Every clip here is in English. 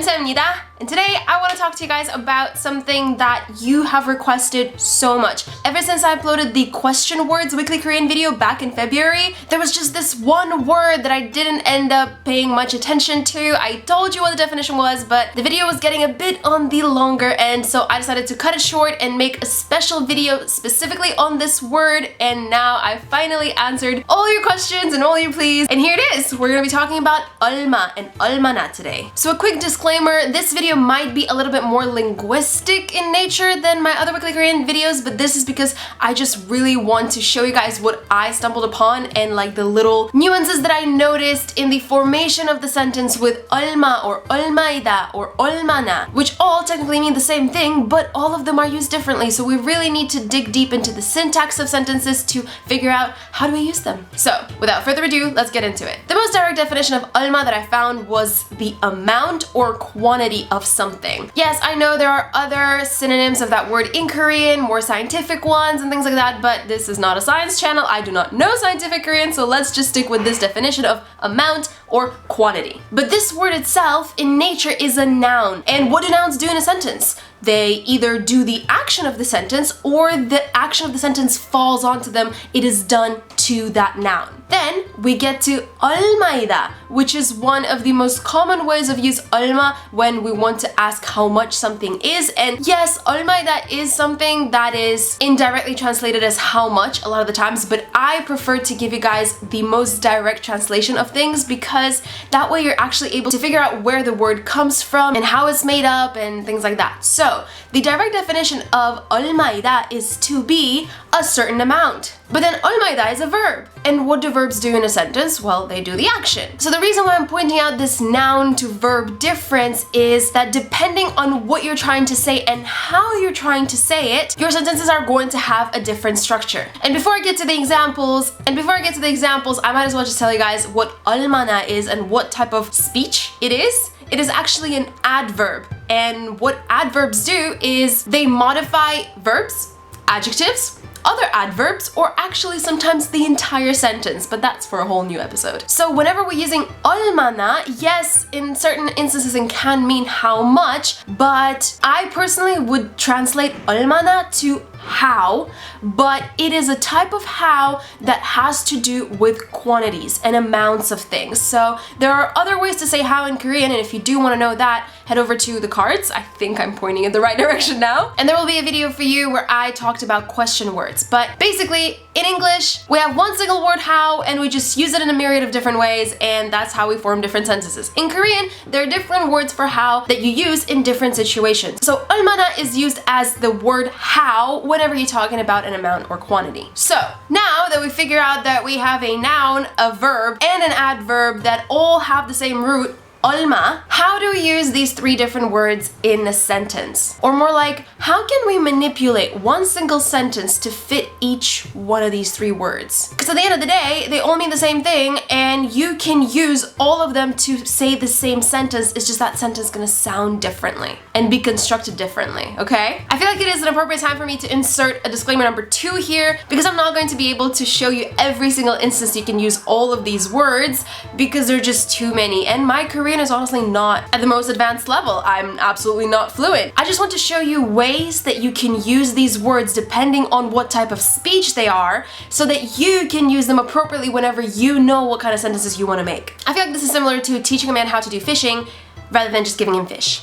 Sam입니다. And today I want to talk to you guys about something that you have requested so much. Ever since I uploaded the question words weekly Korean video back in February, there was just this one word that I didn't end up paying much attention to. I told you what the definition was, but the video was getting a bit on the longer end, so I decided to cut it short and make a special video specifically on this word, and now I finally answered all your questions and all your pleas, and here it is. We're gonna be talking about alma and almana today. So a quick disclaimer, this video might be a little bit more linguistic in nature than my other weekly Korean videos, but this is because I just really want to show you guys what I stumbled upon and like the little nuances that I noticed in the formation of the sentence with alma or 얼마이다 or almana, which all technically mean the same thing, but all of them are used differently, so we really need to dig deep into the syntax of sentences to figure out how do we use them. So without further ado, let's get into it. The most direct definition of alma that I found was the amount or quantity of something. Yes, I know there are other synonyms of that word in Korean, more scientific ones and things like that, but this is not a science channel. I do not know scientific Korean, so let's just stick with this definition of amount or quantity. But this word itself in nature is a noun. And what do nouns do in a sentence? They either do the action of the sentence or the action of the sentence falls onto them. It is done to that noun. Then we get to 얼마이다, which is one of the most common ways of use alma when we want to ask how much something is. And yes, 얼마이다 is something that is indirectly translated as how much a lot of the times, but I prefer to give you guys the most direct translation of things because that way you're actually able to figure out where the word comes from and how it's made up and things like that. So the direct definition of 얼마이다 is to be a certain amount. But then 얼마이다 is a verb. And what do verbs do in a sentence? Well, they do the action. So the reason why I'm pointing out this noun to verb difference is that depending on what you're trying to say and how you're trying to say it, your sentences are going to have a different structure. And before I get to the examples, I might as well just tell you guys what almana is and what type of speech it is. It is actually an adverb. And what adverbs do is they modify verbs, adjectives, other adverbs, or actually sometimes the entire sentence, but that's for a whole new episode. So whenever we're using almana, yes, in certain instances it can mean how much, but I personally would translate almana to how, but it is a type of how that has to do with quantities and amounts of things. So there are other ways to say how in Korean, and if you do want to know that, head over to the cards. I think I'm pointing in the right direction now. And there will be a video for you where I talked about question words. But basically, in English, we have one single word how, and we just use it in a myriad of different ways, and that's how we form different sentences. In Korean, there are different words for how that you use in different situations. So almana is used as the word how whenever you're talking about an amount or quantity. So now that we figure out that we have a noun, a verb, and an adverb that all have the same root, alma, how do we use these three different words in a sentence? Or more like, how can we manipulate one single sentence to fit each one of these three words? Because at the end of the day, they all mean the same thing, and you can use all of them to say the same sentence. It's just that sentence gonna sound differently and be constructed differently, okay? I feel like it is an appropriate time for me to insert a disclaimer number 2 here, because I'm not going to be able to show you every single instance you can use all of these words because there are just too many, and my Korean is honestly not at the most advanced level. I'm absolutely not fluent. I just want to show you ways that you can use these words depending on what type of speech they are so that you can use them appropriately whenever you know what kind of sentences you want to make. I feel like this is similar to teaching a man how to do fishing rather than just giving him fish.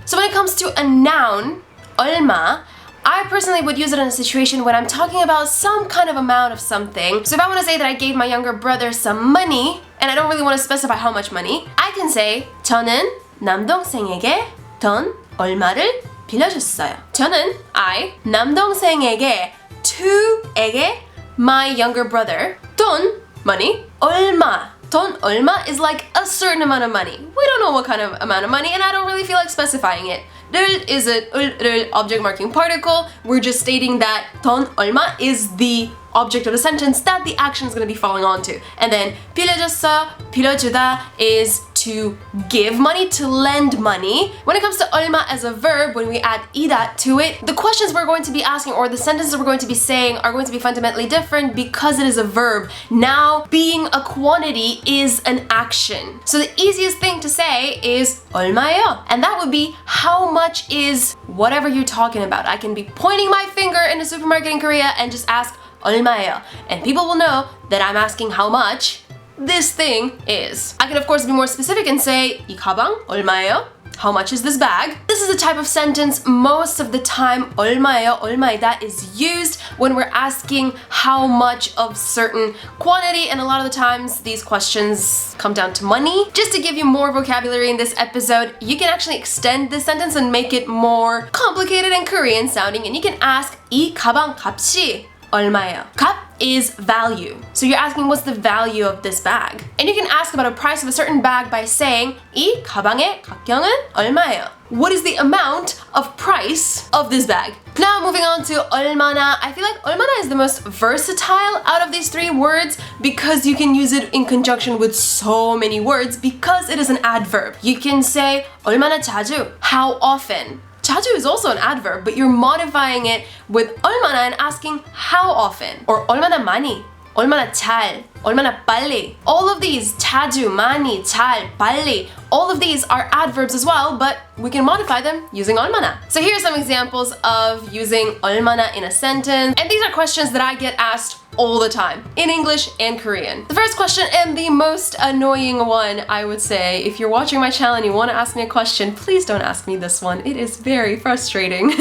So when it comes to a noun, alma, I personally would use it in a situation when I'm talking about some kind of amount of something. So if I want to say that I gave my younger brother some money, and I don't really want to specify how much money, I can say 저는 남동생에게 돈 얼마를 빌려줬어요. 저는 I 남동생에게 to에게 my younger brother 돈 money 얼마 돈 얼마 is like a certain amount of money. We don't know what kind of amount of money, and I don't really feel like specifying it. 를 is an object marking particle. We're just stating that 돈 얼마 is the object of the sentence that the action is going to be falling onto. And then 빌려줬어, 빌려주다 is to give money, to lend money. When it comes to 얼마 as a verb, when we add ida to it, the questions we're going to be asking or the sentences we're going to be saying are going to be fundamentally different because it is a verb. Now, being a quantity is an action. So the easiest thing to say is 얼마예요? And that would be how much is whatever you're talking about. I can be pointing my finger in a supermarket in Korea and just ask 얼마예요? And people will know that I'm asking how much this thing is. I can of course be more specific and say 이 가방 얼마예요? How much is this bag? This is a type of sentence most of the time 얼마예요, 얼마이다 is used when we're asking how much of certain quantity, and a lot of the times these questions come down to money. Just to give you more vocabulary in this episode, you can actually extend this sentence and make it more complicated and Korean sounding, and you can ask 이 가방 값이 얼마예요? 값 is value. So you're asking what's the value of this bag? And you can ask about a price of a certain bag by saying 이 가방의 가격은 얼마예요? What is the amount of price of this bag? Now moving on to almana. I feel like almana is the most versatile out of these three words because you can use it in conjunction with so many words because it is an adverb. You can say 얼마나 자주, how often. 자주 is also an adverb, but you're modifying it with 얼마나 and asking how often. Or 얼마나 많이, 얼마나 잘, 얼마나 빨리. All of these, 자주, 많이, 잘, 빨리, all of these are adverbs as well, but we can modify them using 얼마나. So here are some examples of using 얼마나 in a sentence. And these are questions that I get asked all the time, in English and Korean. The first question, and the most annoying one, I would say, if you're watching my channel and you want to ask me a question, please don't ask me this one. It is very frustrating.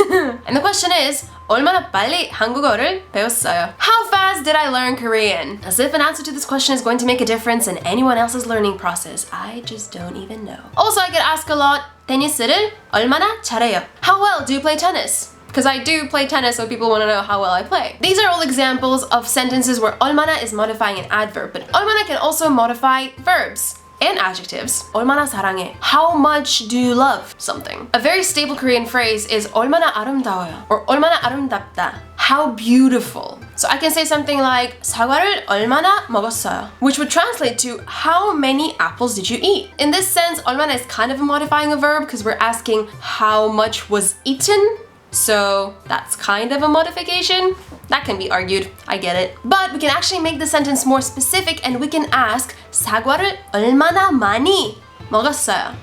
And the question is, 얼마나 빨리 한국어를 배웠어요? How fast did I learn Korean? As if an answer to this question is going to make a difference in anyone else's learning process. I just don't even know. Also, I get asked a lot, 테니스를 얼마나 잘해요? How well do you play tennis? Because I do play tennis, so people want to know how well I play. These are all examples of sentences where 얼마나 is modifying an adverb, but 얼마나 can also modify verbs and adjectives. 얼마나 사랑해? How much do you love something? A very staple Korean phrase is 얼마나 아름다워요 or 얼마나 아름답다. How beautiful. So I can say something like 사과를 얼마나 먹었어요, which would translate to how many apples did you eat? In this sense, 얼마나 is kind of modifying a verb because we're asking how much was eaten. So that's kind of a modification. That can be argued, I get it. But we can actually make the sentence more specific and we can ask 사과를 얼마나 많이 먹었어요?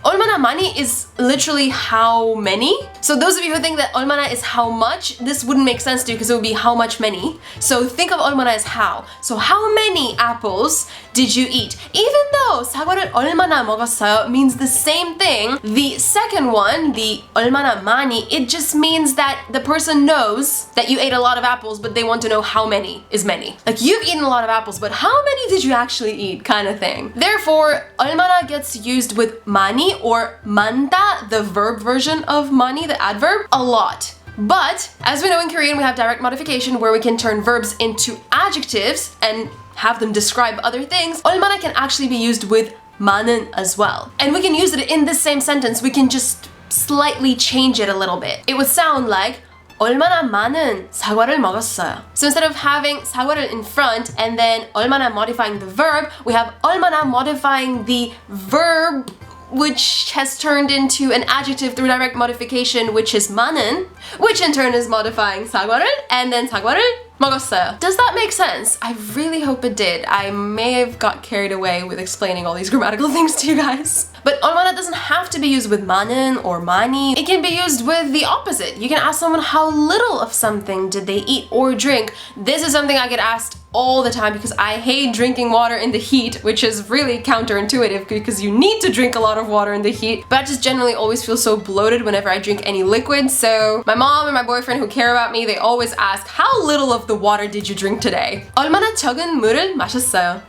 얼마나 많이 is literally how many. So those of you who think that 얼마나 is how much, this wouldn't make sense to you because it would be how much many. So think of 얼마나 as how. So how many apples did you eat? Even though 사과를 얼마나 먹었어요 means the same thing, the second one, the 얼마나 많이, it just means that the person knows that you ate a lot of apples, but they want to know how many is many. Like you've eaten a lot of apples, but how many did you actually eat kind of thing. Therefore, 얼마나 gets used with 많이 or 많다, the verb version of 많이, the adverb, a lot. But as we know in Korean, we have direct modification where we can turn verbs into adjectives and have them describe other things. 얼마나 can actually be used with 많은 as well. And we can use it in the same sentence. We can just slightly change it a little bit. It would sound like 얼마나 많은 사과를 먹었어요. So instead of having 사과를 in front and then 얼마나 modifying the verb, we have 얼마나 modifying the verb, which has turned into an adjective through direct modification, which is 많은, which in turn is modifying 사과를, and then 사과를 먹었어요. Does that make sense? I really hope it did. I may have got carried away with explaining all these grammatical things to you guys. But 얼마나 doesn't have to be used with 많은 or 많이. It can be used with the opposite. You can ask someone how little of something did they eat or drink. This is something I get asked all the time because I hate drinking water in the heat, which is really counterintuitive because you need to drink a lot of water in the heat. But I just generally always feel so bloated whenever I drink any liquid. So my mom and my boyfriend who care about me, they always ask, how little of the water did you drink today? 얼마나 적은 물을 마셨어요?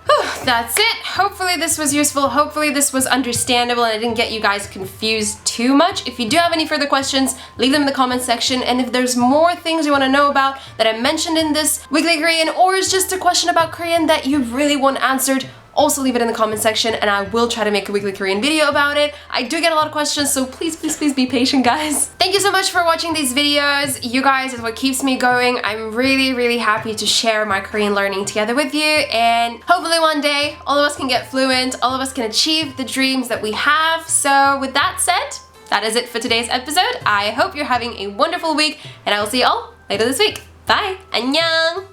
That's it. Hopefully this was useful. Hopefully this was understandable and I didn't get you guys confused too much. If you do have any further questions, leave them in the comment section. And if there's more things you want to know about that I mentioned in this weekly Korean, or it's just a question about Korean that you really want answered, also leave it in the comment section and I will try to make a weekly Korean video about it. I do get a lot of questions, so please, please, please be patient, guys. Thank you so much for watching these videos. You guys is what keeps me going. I'm really, really happy to share my Korean learning together with you, and hopefully one day all of us can get fluent, all of us can achieve the dreams that we have. So with that said, that is it for today's episode. I hope you're having a wonderful week, and I will see you all later this week. Bye! 안녕!